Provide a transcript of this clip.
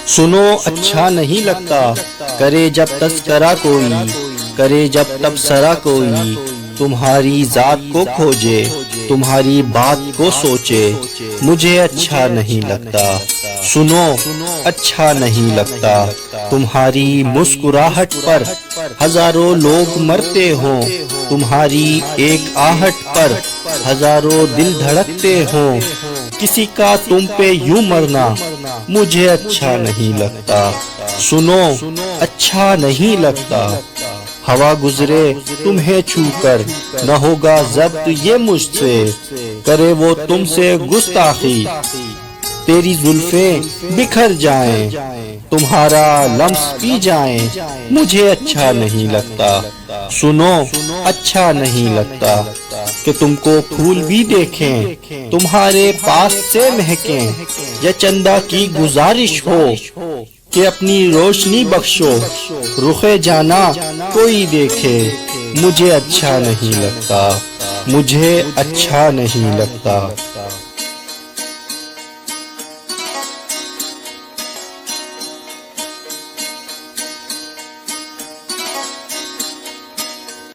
سنو اچھا نہیں لگتا، کرے جب تذکرہ کوئی، کرے جب تبصرہ کوئی، تمہاری ذات کو کھوجے، تمہاری بات کو سوچے، مجھے اچھا نہیں لگتا۔ سنو اچھا نہیں لگتا، تمہاری مسکراہٹ پر ہزاروں لوگ مرتے ہوں، تمہاری ایک آہٹ پر ہزاروں دل دھڑکتے ہوں، کسی کا تم پہ یوں مرنا مجھے اچھا نہیں لگتا۔ سنو اچھا نہیں لگتا، ہوا گزرے تمہیں چھو کر، نہ ہوگا ضبط یہ مجھ سے، کرے وہ تم سے گستاخی، تیری زلفیں بکھر جائیں، تمہارا لمس پی جائیں، مجھے اچھا نہیں لگتا۔ سنو اچھا نہیں لگتا کہ تم کو پھول بھی دیکھیں، تمہارے پاس سے مہکیں، یا چندہ کی گزارش ہو کہ اپنی روشنی بخشو، رخ جانا کوئی دیکھے، مجھے اچھا نہیں لگتا، مجھے اچھا نہیں لگتا۔